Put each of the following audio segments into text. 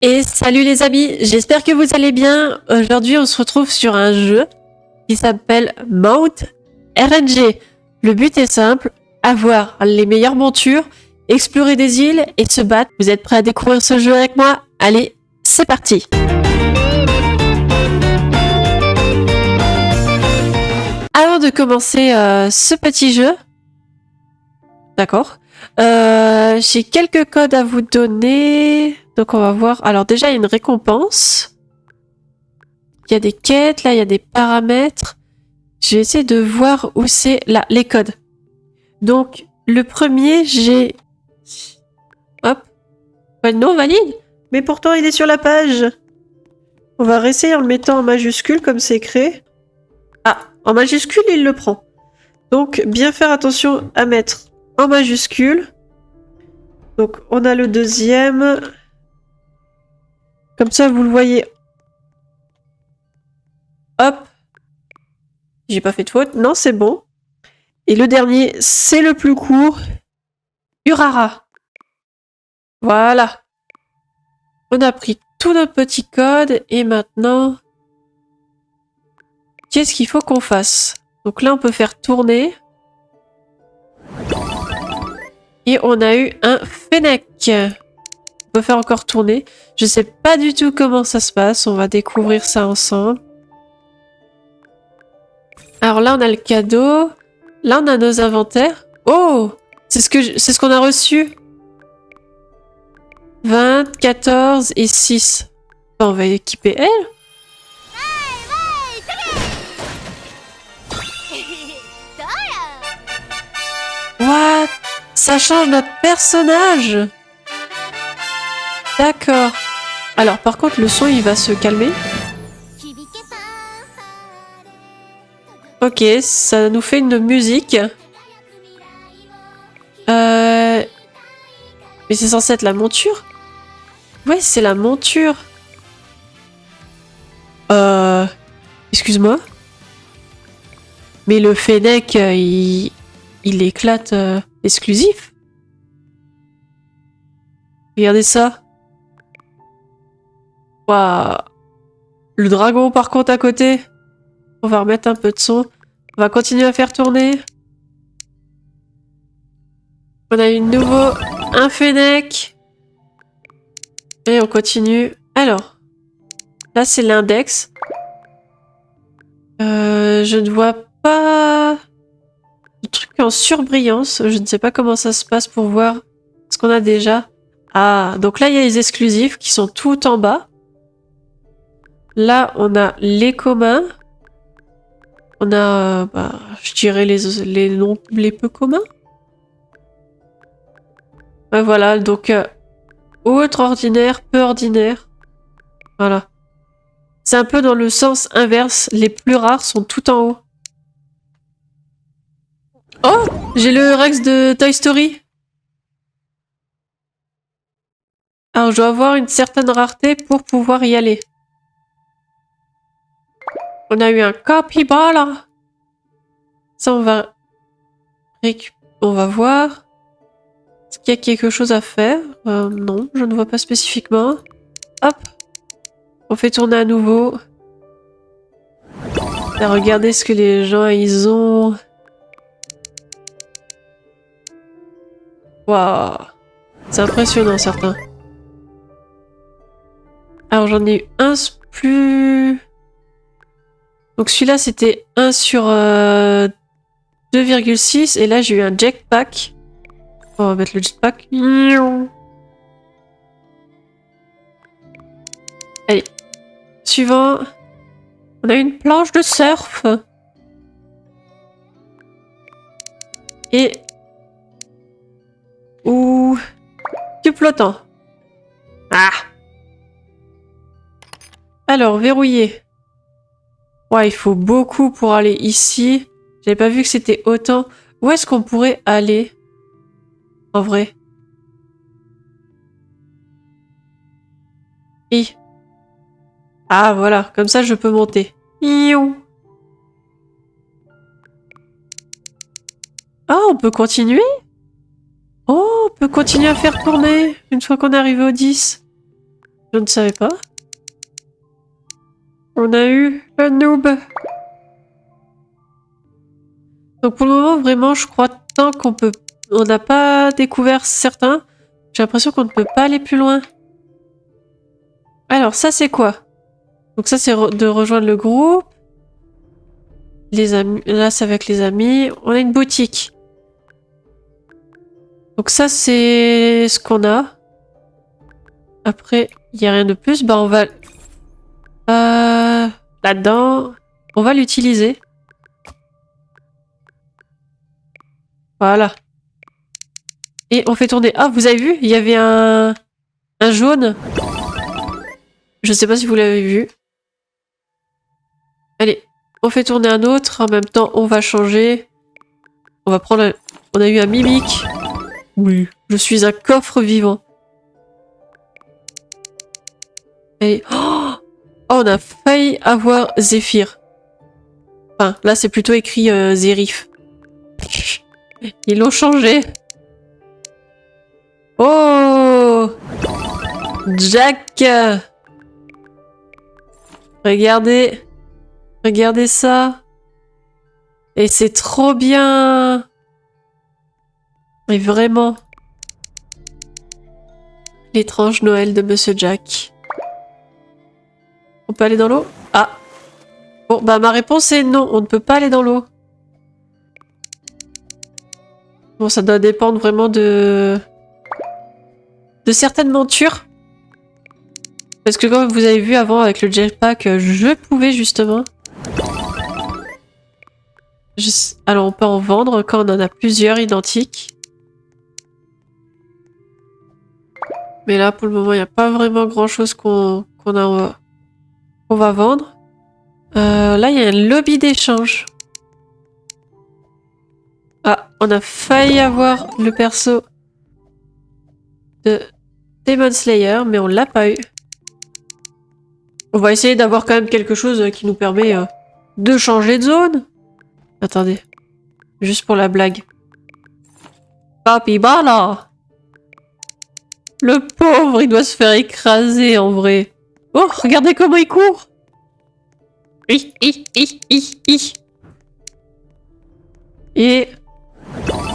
Et salut les amis, j'espère que vous allez bien. Aujourd'hui, on se retrouve sur un jeu qui s'appelle Mount RNG. Le but est simple, avoir les meilleures montures, explorer des îles et se battre. Vous êtes prêts à découvrir ce jeu avec moi? Allez, c'est parti! Avant de commencer ce petit jeu, d'accord, j'ai quelques codes à vous donner. Donc on va voir. Alors déjà, il y a une récompense. Il y a des quêtes, là, il y a des paramètres. Je vais essayer de voir où c'est là, les codes. Donc, le premier, j'ai... Hop. Ouais, non, valide. Mais pourtant, il est sur la page. On va réessayer en le mettant en majuscule, comme c'est créé. Ah, en majuscule, il le prend. Donc, bien faire attention à mettre en majuscule. Donc, on a le deuxième. Comme ça, vous le voyez. Hop. J'ai pas fait de faute. Non, c'est bon. Et le dernier, c'est le plus court. Urara. Voilà. On a pris tout notre petit code. Et maintenant... qu'est-ce qu'il faut qu'on fasse? Donc là, on peut faire tourner. Et on a eu un Fennec. On peut faire encore tourner. Je sais pas du tout comment ça se passe. On va découvrir ça ensemble. Alors là, on a le cadeau. Là, on a nos inventaires. Oh! C'est ce qu'on a reçu. 20, 14 et 6. Bon, on va équiper elle. What? Ça change notre personnage. D'accord. Alors, par contre, le son, il va se calmer. Ok, ça nous fait une musique. Mais c'est censé être la monture? Ouais, c'est la monture. Excuse-moi. Mais le Fennec, il éclate exclusif. Regardez ça. Waouh. Le dragon, par contre, à côté. On va remettre un peu de son. On va continuer à faire tourner. On a eu nouveau un Fennec. Et on continue. Alors, là, c'est l'index. Je ne vois pas le truc en surbrillance. Je ne sais pas comment ça se passe pour voir ce qu'on a déjà. Ah, donc là, il y a les exclusifs qui sont tout en bas. Là, on a les communs. On a, je dirais les peu communs. Ouais, voilà, donc autre ordinaire, peu ordinaire. Voilà. C'est un peu dans le sens inverse. Les plus rares sont tout en haut. Oh! J'ai le Rex de Toy Story. Alors, je dois avoir une certaine rareté pour pouvoir y aller. On a eu un capybara. Ça, on va voir. Est-ce qu'il y a quelque chose à faire? Non, je ne vois pas spécifiquement. Hop. On fait tourner à nouveau. Et regardez ce que les gens, ils ont. Waouh. C'est impressionnant, certains. Alors, j'en ai eu un plus... Donc, celui-là, c'était 1 sur 2,6. Et là, j'ai eu un jetpack. On va mettre le jetpack. Allez. Suivant. On a une planche de surf. Et... ouh... du flottant. Ah! Alors, verrouillé. Ouais, il faut beaucoup pour aller ici. J'avais pas vu que c'était autant. Où est-ce qu'on pourrait aller? En vrai. Et... ah, voilà. Comme ça, je peux monter. Iou. Ah, on peut continuer? Oh, on peut continuer à faire tourner une fois qu'on est arrivé au 10. Je ne savais pas. On a eu le noob. Donc pour le moment, vraiment, je crois tant qu'on peut... On n'a pas découvert certains. J'ai l'impression qu'on ne peut pas aller plus loin. Alors, ça, c'est quoi? Donc ça, c'est de rejoindre le groupe. Les amis... Là, c'est avec les amis. On a une boutique. Donc ça, c'est ce qu'on a. Après, il n'y a rien de plus. Bah, on va... Là-dedans, on va l'utiliser. Voilà. Et on fait tourner. Ah, vous avez vu? Il y avait un jaune. Je sais pas si vous l'avez vu. Allez, on fait tourner un autre. En même temps, on va changer. On va prendre... On a eu un mimique. Oui. Je suis un coffre vivant. Allez. Oh, on a failli avoir Zéphyr. Enfin, là, c'est plutôt écrit Zérif. Ils l'ont changé. Oh! Jack! Regardez. Regardez ça. Et c'est trop bien. Et vraiment. L'étrange Noël de Monsieur Jack. On peut aller dans l'eau? Ah. Bon, bah ma réponse est non. On ne peut pas aller dans l'eau. Bon, ça doit dépendre vraiment de certaines montures. Parce que comme vous avez vu avant avec le jetpack, je pouvais justement... Alors on peut en vendre quand on en a plusieurs identiques. Mais là pour le moment il n'y a pas vraiment grand chose qu'on va vendre. Là il y a un lobby d'échange. Ah, on a failli avoir le perso de Demon Slayer, mais on l'a pas eu. On va essayer d'avoir quand même quelque chose qui nous permet de changer de zone. Attendez. Juste pour la blague. Capybara! Le pauvre, il doit se faire écraser en vrai. Oh, regardez comment il court! Et...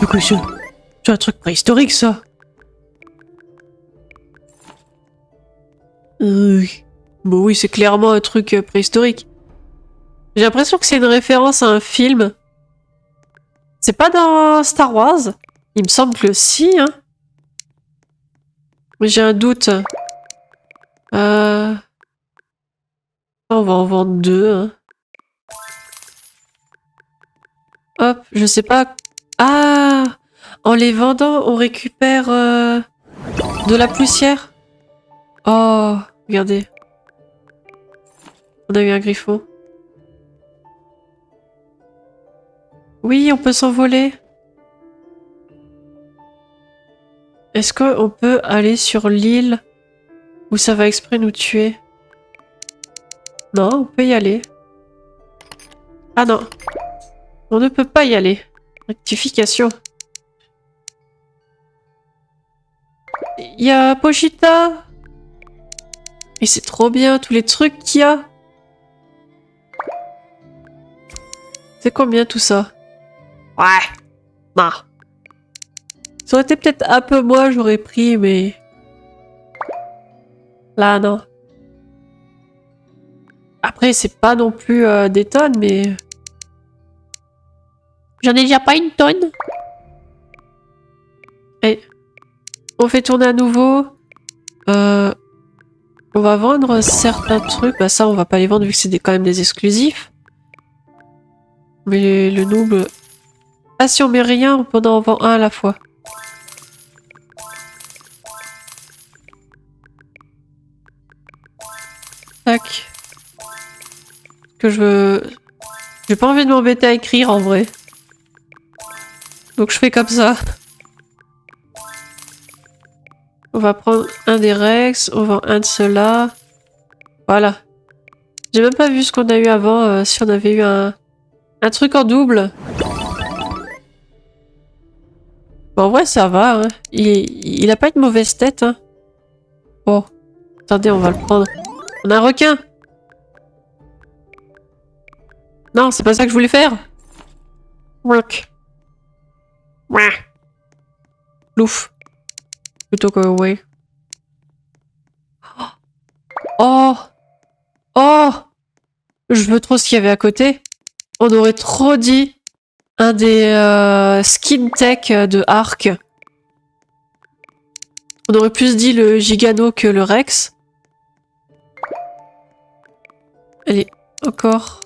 Du coup, c'est un truc préhistorique, ça. Bon oui, c'est clairement un truc préhistorique. J'ai l'impression que c'est une référence à un film. C'est pas dans Star Wars? Il me semble que si, hein. Mais j'ai un doute. On va en vendre 2. Hein. Hop, je sais pas... Ah! En les vendant, on récupère de la poussière. Oh, regardez. On a eu un griffon. Oui, on peut s'envoler. Est-ce qu'on peut aller sur l'île où ça va exprès nous tuer? Non, on peut y aller. Ah non. On ne peut pas y aller. Rectification. Il y a Pochita. Et c'est trop bien, tous les trucs qu'il y a. C'est combien tout ça? Ouais. Non. Ça aurait été peut-être un peu moins, j'aurais pris, mais... Là, non. Après, c'est pas non plus des tonnes, mais... J'en ai déjà pas une tonne. Et on fait tourner à nouveau. On va vendre certains trucs. Bah ça, on va pas les vendre vu que c'est quand même des exclusifs. Mais le noob... Ah, si on met rien, on peut en vendre un à la fois. Tac. Que je veux... J'ai pas envie de m'embêter à écrire en vrai. Donc je fais comme ça. On va prendre un des Rex, on vend un de ceux-là. Voilà. J'ai même pas vu ce qu'on a eu avant, si on avait eu un truc en double. Bon, en vrai, ça va. Hein. Il a pas une mauvaise tête. Hein. Oh. Attendez, on va le prendre. On a un requin. Non, c'est pas ça que je voulais faire. Ouak. Ouah. Louf. Plutôt que ouais. Oh. Oh. Je veux trop ce qu'il y avait à côté. On aurait trop dit un des skin tech de Ark. On aurait plus dit le Gigano que le Rex. Allez, encore.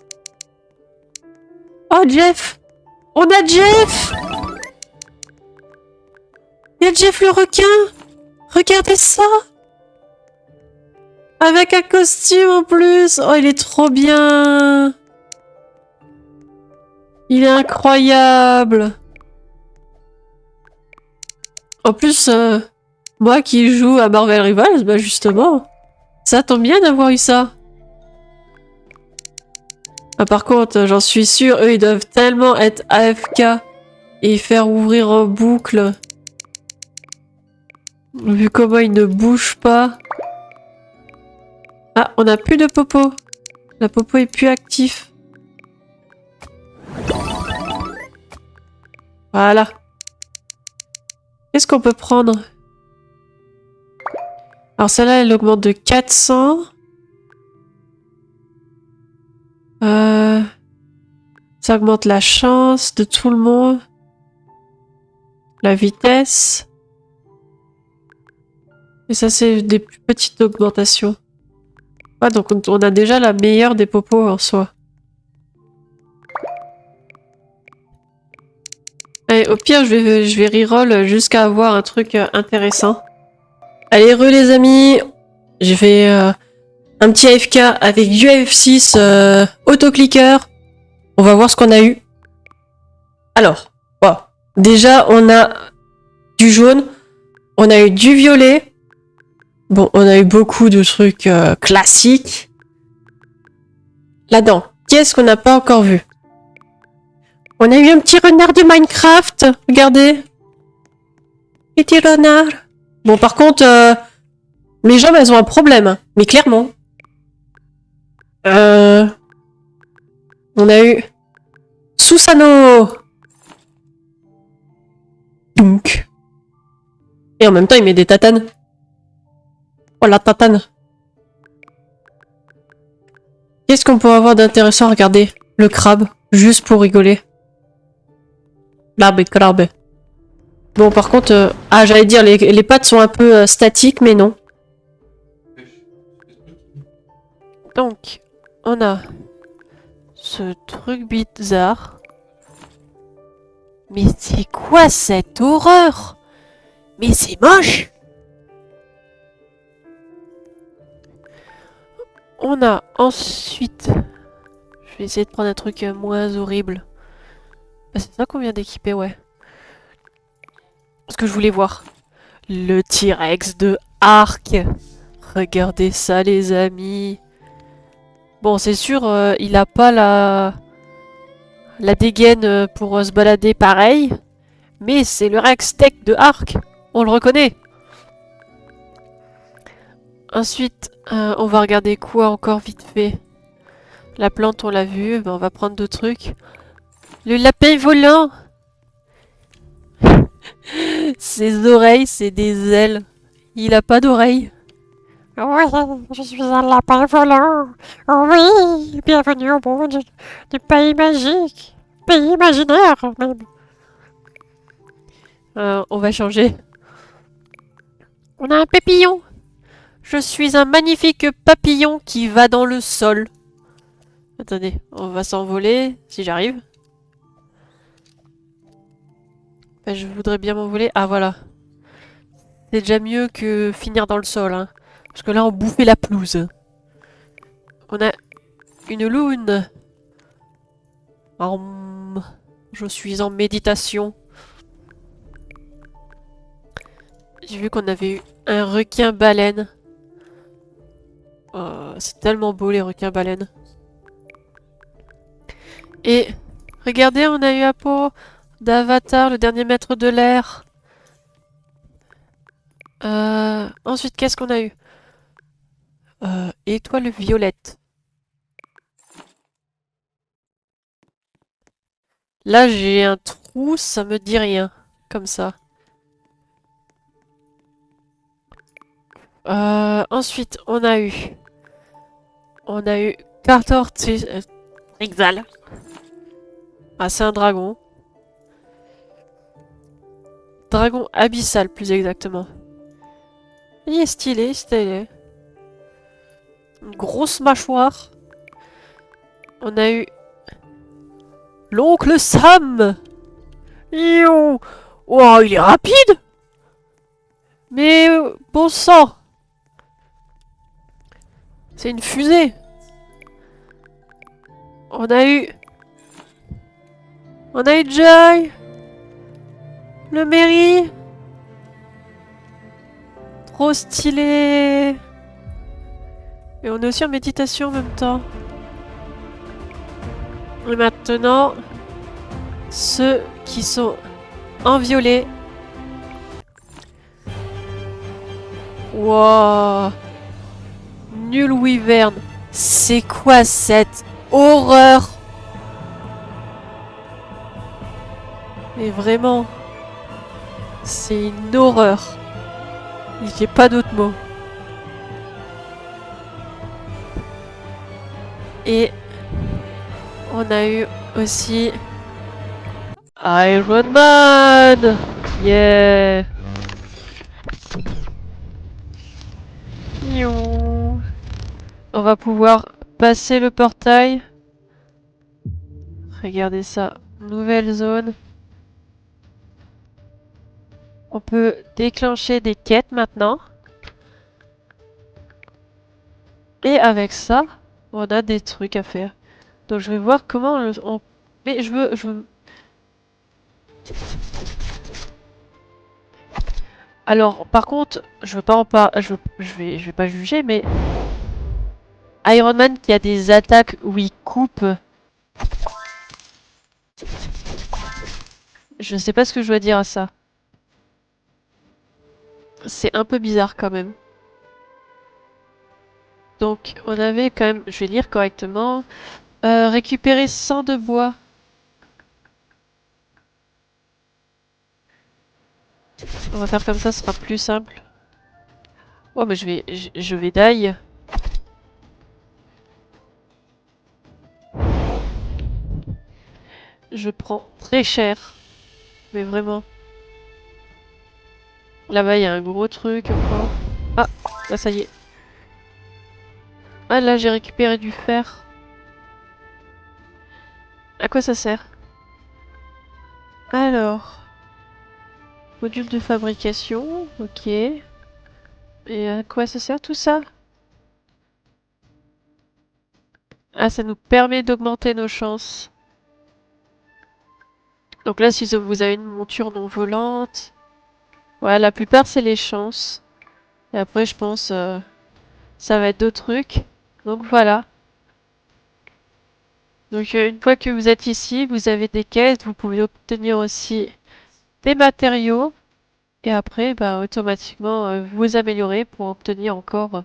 Oh, Jeff! On a Jeff! Il y a Jeff le requin! Regardez ça! Avec un costume en plus! Oh, il est trop bien! Il est incroyable! En plus, moi qui joue à Marvel Rivals, bah justement, ça tombe bien d'avoir eu ça. Ah, par contre, j'en suis sûre, eux, ils doivent tellement être AFK et faire ouvrir en boucle. Vu comment ils ne bougent pas. Ah, on n'a plus de popo. La popo est plus actif. Voilà. Qu'est-ce qu'on peut prendre? Alors celle-là, elle augmente de 400. Ça augmente la chance de tout le monde. La vitesse. Et ça, c'est des plus petites augmentations. Ah, donc on a déjà la meilleure des popos en soi. Allez, au pire, je vais reroll jusqu'à avoir un truc intéressant. Allez, les amis. J'ai fait un petit AFK avec du F6 autoclicker. On va voir ce qu'on a eu. Alors, bon, déjà, on a du jaune. On a eu du violet. Bon, on a eu beaucoup de trucs classiques. Là-dedans, qu'est-ce qu'on n'a pas encore vu? On a eu un petit renard de Minecraft. Regardez. Petit renard. Bon, par contre, mes jambes, elles ont un problème. Mais clairement. On a eu Susano. Donc. Et en même temps, il met des tatanes. Oh, la tatane. Qu'est-ce qu'on peut avoir d'intéressant? Regardez. Le crabe. Juste pour rigoler. L'arbre et crabe. Bon, par contre... ah, j'allais dire, les pattes sont un peu statiques, mais non. Donc, on a ce truc bizarre. Mais c'est quoi cette horreur? Mais c'est moche! On a ensuite... Je vais essayer de prendre un truc moins horrible. Bah, c'est ça qu'on vient d'équiper, ouais. Ce que je voulais voir. Le T-Rex de Ark. Regardez ça, les amis. Bon, c'est sûr, il a pas la dégaine pour se balader pareil. Mais c'est le Rex Tech de Ark. On le reconnaît. Ensuite, on va regarder quoi encore vite fait. La plante, on l'a vu. Ben, on va prendre d'autres trucs. Le lapin volant. Ses oreilles, c'est des ailes. Il a pas d'oreilles. Oui, je suis un lapin volant. Oui, bienvenue au monde du pays magique. Pays imaginaire, même. On va changer. On a un pépillon. Je suis un magnifique papillon qui va dans le sol. Attendez, on va s'envoler, si j'arrive. Enfin, je voudrais bien m'envoler. Ah, voilà. C'est déjà mieux que finir dans le sol, hein. Parce que là, on bouffait la pelouse. On a une loune. Je suis en méditation. J'ai vu qu'on avait eu un requin-baleine. Oh, c'est tellement beau, les requins-baleines. Et regardez, on a eu un pot d'Avatar, le dernier maître de l'air. Ensuite, qu'est-ce qu'on a eu? Étoile violette. Là, j'ai un trou, ça me dit rien. Comme ça. Ensuite, on a eu... Cartor Exal. Ah, c'est un dragon. Dragon abyssal, plus exactement. Il est stylé, stylé. Une grosse mâchoire. On a eu... L'oncle Sam. Iou. Oh, il est rapide. Mais bon sang. C'est une fusée. On a eu Joy. Le Mary. Trop stylé. Et on est aussi en méditation en même temps. Et maintenant, ceux qui sont en violet. Wow. Nul Wyvern. C'est quoi cette horreur? Mais vraiment, c'est une horreur. J'ai pas d'autre mot. Et on a eu aussi Iron Man. Yeah. Miaou. On va pouvoir passer le portail. Regardez ça. Nouvelle zone. On peut déclencher des quêtes maintenant. Et avec ça, on a des trucs à faire. Donc je vais voir comment on... Mais je veux... Alors, par contre, je veux pas en parler... Je vais pas juger, mais... Iron Man qui a des attaques où il coupe... Je sais pas ce que je dois dire à ça. C'est un peu bizarre quand même. Donc, on avait quand même... Je vais lire correctement. Récupérer 100 de bois. On va faire comme ça, ce sera plus simple. Oh, mais je vais die. Je prends très cher. Mais vraiment. Là-bas, il y a un gros truc encore. Ah, là, ça y est. Ah, là, j'ai récupéré du fer. À quoi ça sert? Alors... Module de fabrication, ok. Et à quoi ça sert tout ça? Ah, ça nous permet d'augmenter nos chances. Donc là, si vous avez une monture non volante... Ouais, la plupart, c'est les chances. Et après, je pense, ça va être d'autres trucs. Donc voilà. Donc une fois que vous êtes ici, vous avez des quêtes, vous pouvez obtenir aussi des matériaux. Et après, bah, automatiquement, vous améliorez pour obtenir encore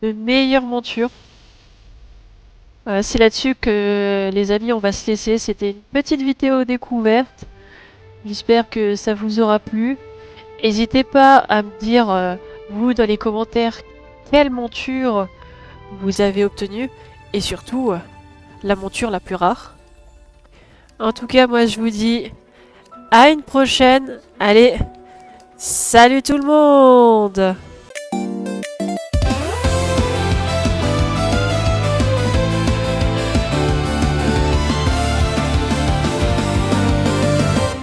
de meilleures montures. Voilà, c'est là-dessus que les amis, on va se laisser. C'était une petite vidéo découverte. J'espère que ça vous aura plu. N'hésitez pas à me dire, vous, dans les commentaires, quelle monture vous avez obtenue. Et surtout, la monture la plus rare. En tout cas, moi, je vous dis à une prochaine. Allez, salut tout le monde!